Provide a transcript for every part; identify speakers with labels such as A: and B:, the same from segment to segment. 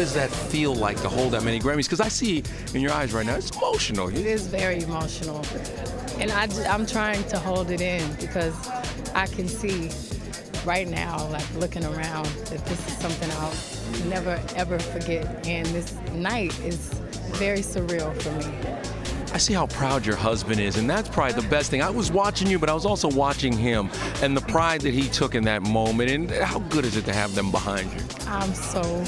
A: does that feel like to hold that many Grammys? Because I see in your eyes right now, it's emotional.
B: It is very emotional. And I'm trying to hold it in because I can see right now, like looking around, that this is something I'll never, ever forget. And this night is very surreal for me.
A: I see how proud your husband is, and that's probably the best thing. I was watching you, but I was also watching him, and the pride that he took in that moment, and how good is it to have them behind you?
B: I'm so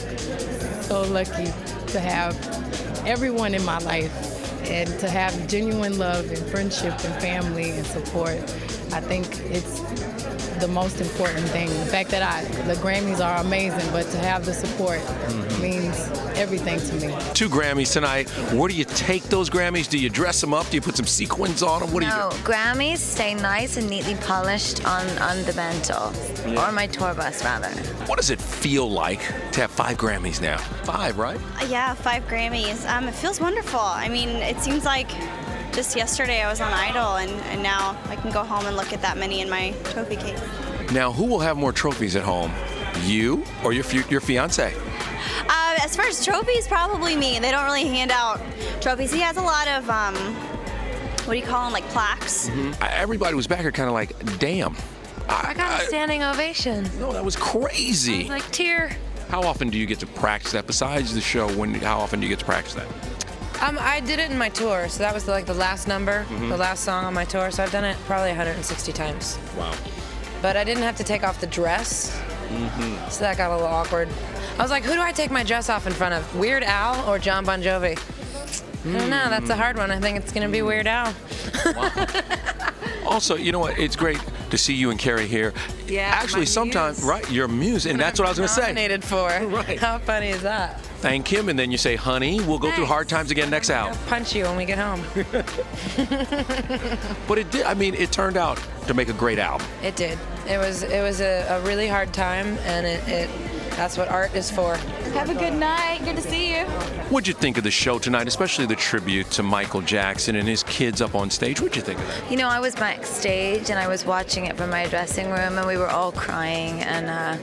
B: lucky to have everyone in my life and to have genuine love and friendship and family and support. I think it's the most important thing. The fact that the Grammys are amazing, but to have the support means everything to me.
A: 2 Grammys tonight. Where do you take those Grammys? Do you dress them up? Do you put some sequins on them? What do you do?
C: No, Grammys stay nice and neatly polished on the mantle, or my tour bus, rather.
A: What does it feel like to have 5 Grammys now? 5, right?
D: Yeah, 5 Grammys. It feels wonderful. I mean, it seems like just yesterday I was on Idol, and now I can go home and look at that many in my trophy case.
A: Now, who will have more trophies at home? You or your fiance?
D: As far as trophies, probably me. They don't really hand out trophies. He has a lot of, what do you call them, like plaques?
A: Everybody was back here kind of like, damn.
E: I got a standing ovation.
A: No, that was crazy.
E: Like tear.
A: How often do you get to practice that besides the show? How often do you get to practice that?
E: I did it in my tour, so that was like the last number, the last song on my tour, so I've done it probably 160 times.
A: Wow.
E: But I didn't have to take off the dress, so that got a little awkward. I was like, who do I take my dress off in front of, Weird Al or John Bon Jovi? I don't know, that's a hard one. I think it's going to be Weird Al.
A: Wow. Also, you know what? It's great to see you and Carrie here.
E: Yeah,
A: actually, sometimes, right, your muse, and that's what I was going to say.
E: Nominated for.
A: Right.
E: How funny is that?
A: Thank him, and then you say, honey, we'll go through hard times again next album.
E: I'll punch you when we get home.
A: But it did, I mean, it turned out to make a great album.
E: It did. It was a really hard time, and that's what art is for.
D: Have a good night. Good to see you.
A: What'd you think of the show tonight, especially the tribute to Michael Jackson and his kids up on stage? What'd you think of that?
C: You know, I was backstage and I was watching it from my dressing room, and we were all crying, and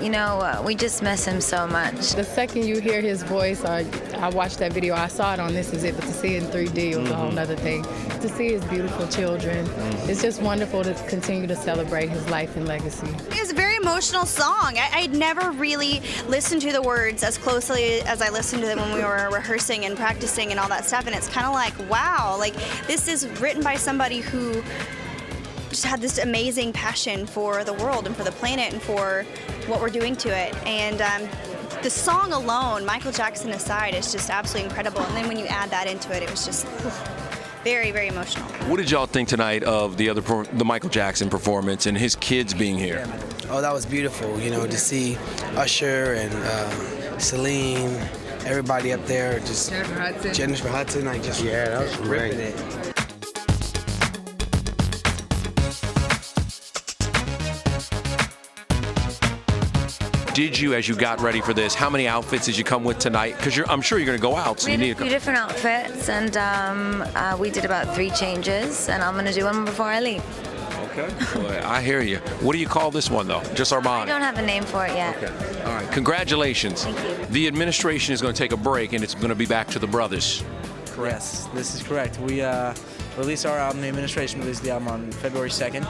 C: you know, we just miss him so much.
B: The second you hear his voice, I watched that video, I saw it on This Is It, but to see it in 3D was a whole other thing. To see his beautiful children, it's just wonderful to continue to celebrate his life and legacy.
D: It was a very emotional song. I'd never really listened to the words as closely as I listened to them when we were rehearsing and practicing and all that stuff, and it's kind of like, wow, like this is written by somebody who just had this amazing passion for the world and for the planet and for what we're doing to it. And the song alone, Michael Jackson aside, is just absolutely incredible. And then when you add that into it, it was just very, very emotional.
A: What did y'all think tonight of the Michael Jackson performance and his kids being here?
F: Oh, that was beautiful, you know, to see Usher and Celine, everybody up there, just Jennifer Hudson, like just
G: that was great.
F: ripping it.
A: Did you, as you got ready for this, how many outfits did you come with tonight? Because I'm sure you're going to go out, so
C: We
A: you
C: had
A: need
C: a few different outfits, and we did about 3 changes, and I'm going to do one before I leave.
A: Okay. Boy, I hear you. What do you call this one, though? Just
C: I
A: Armani?
C: don't have a name for it yet.
A: Okay. All right. Congratulations.
C: Thank you.
A: The administration is going to take a break, and it's going to be back to the brothers.
H: Yes, this is correct. We released our album, the administration released the album on February 2nd.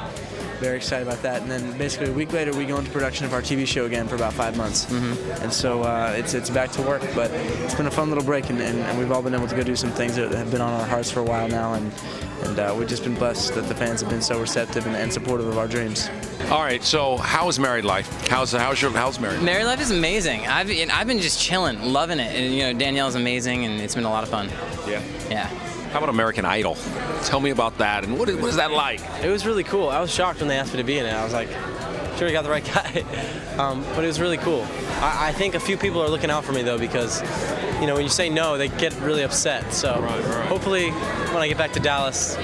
H: Very excited about that. And then basically a week later, we go into production of our TV show again for about 5 months. And so it's back to work. But it's been a fun little break, and we've all been able to go do some things that have been on our hearts for a while now. And we've just been blessed that the fans have been so receptive and supportive of our dreams.
A: All right, so how is married life? How's married?
I: Married life is amazing. I've been just chilling, loving it. And, you know, Danielle's amazing, and it's been a lot of fun.
A: Yeah.
I: Yeah.
A: How about American Idol? Tell me about that, and what is that like?
G: It was really cool. I was shocked when they asked me to be in it. I was like, sure, we got the right guy. But it was really cool. I think a few people are looking out for me, though, because, you know, when you say no, they get really upset. So hopefully when I get back to Dallas,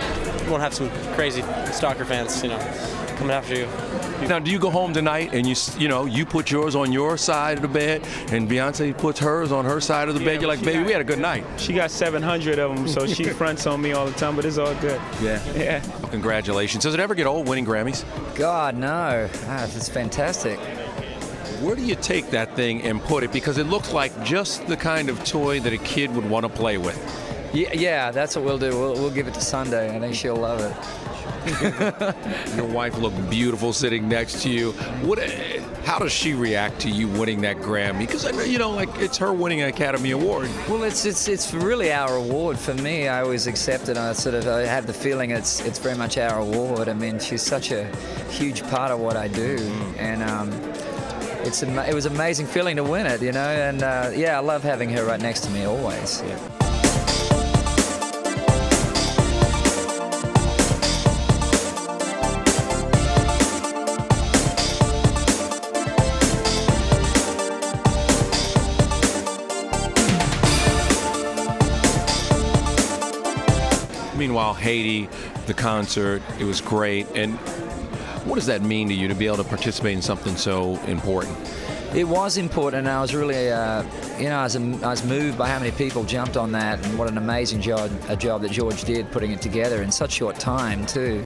G: we won't have some crazy stalker fans, you know, coming after you.
A: Now, do you go home tonight and you put yours on your side of the bed, and Beyonce puts hers on her side of the bed? You're like, baby, we had a good night.
J: She got 700 of them, so she fronts on me all the time, but it's all good.
A: Yeah. Well, congratulations. Does it ever get old winning Grammys?
K: God, no. It's fantastic.
A: Where do you take that thing and put it? Because it looks like just the kind of toy that a kid would want to play with.
K: Yeah, that's what we'll do. We'll give it to Sunday. I think she'll love it.
A: Your wife looked beautiful sitting next to you. How does she react to you winning that Grammy? Because I know, you know, like it's her winning an Academy Award.
K: Well, it's really our award for me. I always accept it. I have the feeling it's very much our award. I mean, she's such a huge part of what I do, and it was an amazing feeling to win it, you know. And yeah, I love having her right next to me always. Yeah.
A: Meanwhile, Haiti, the concert, it was great. And what does that mean to you to be able to participate in something so important?
K: It was important, and I was really, you know, I was moved by how many people jumped on that, and what an amazing job that George did putting it together in such short time too.